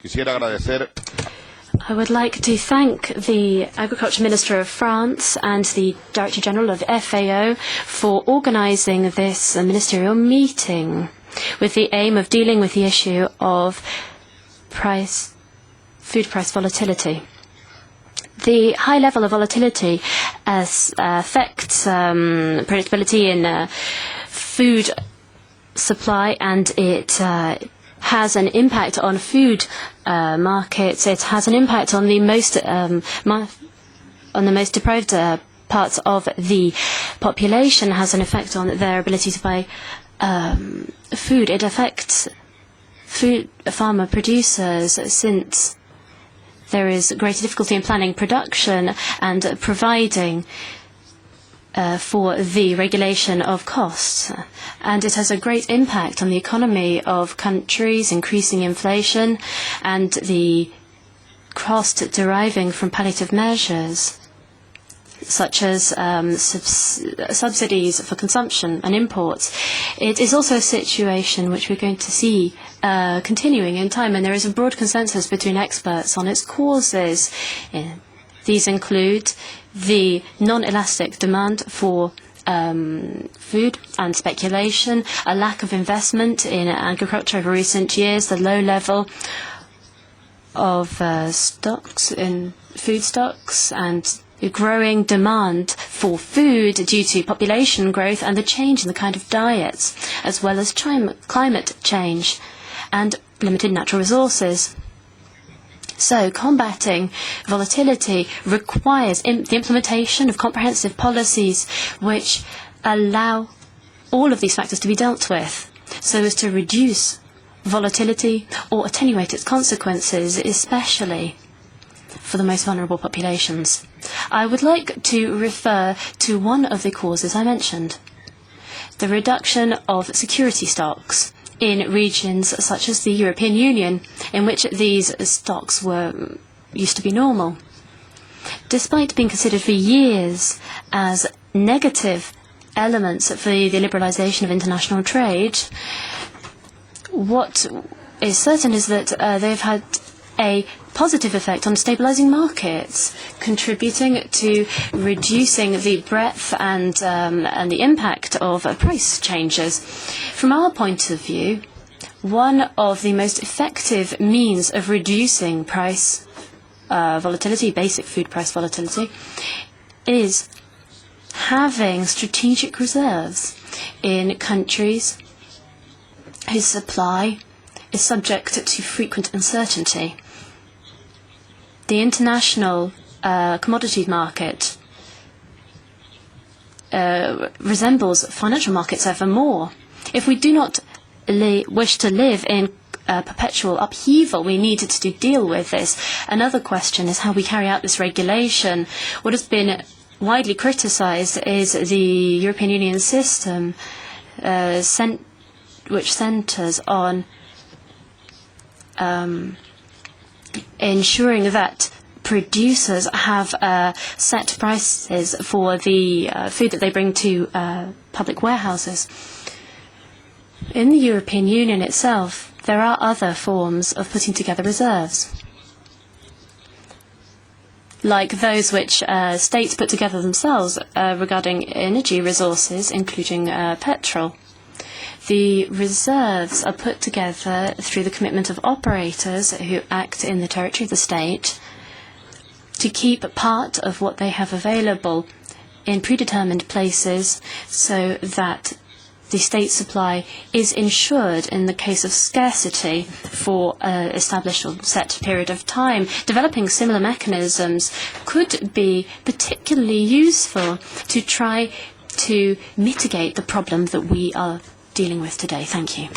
Quisiera agradecer. I would like to thank the Agriculture Minister of France and the Director General of FAO for organising this ministerial meeting with the aim of dealing with the issue of food price volatility. The high level of volatility affects predictability in food supply, and it has an impact on food markets. It has an impact on the most deprived parts of the population. Has an effect on their ability to buy food. It affects farmer producers, since there is greater difficulty in planning production and providing for the regulation of costs. And it has a great impact on the economy of countries, increasing inflation and the cost deriving from palliative measures, such as subsidies for consumption and imports. It is also a situation which we're going to see continuing in time, and there is a broad consensus between experts on its causes. These include the non-elastic demand for food and speculation, a lack of investment in agriculture over recent years, the low level of stocks in food stocks, and the growing demand for food due to population growth and the change in the kind of diets, as well as climate change and limited natural resources. So combating volatility requires the implementation of comprehensive policies which allow all of these factors to be dealt with, so as to reduce volatility or attenuate its consequences, especially for the most vulnerable populations. I would like to refer to one of the causes I mentioned: the reduction of security stocks in regions such as the European Union, in which these stocks used to be normal. Despite being considered for years as negative elements for the liberalisation of international trade, what is certain is that they've had a positive effect on stabilising markets, contributing to reducing the breadth and the impact of price changes. From our point of view, one of the most effective means of reducing price volatility, basic food price volatility, is having strategic reserves in countries whose supply is subject to frequent uncertainty. The international commodity market resembles financial markets ever more. If we do not wish to live in perpetual upheaval, we need to deal with this. Another question is how we carry out this regulation. What has been widely criticised is the European Union system, which centres on ensuring that producers have set prices for the food that they bring to public warehouses. In the European Union itself, there are other forms of putting together reserves, like those which states put together themselves regarding energy resources, including petrol. The reserves are put together through the commitment of operators who act in the territory of the state to keep part of what they have available in predetermined places, so that the state supply is ensured in the case of scarcity for an established or set period of time. Developing similar mechanisms could be particularly useful to try to mitigate the problem that we are dealing with today. Thank you.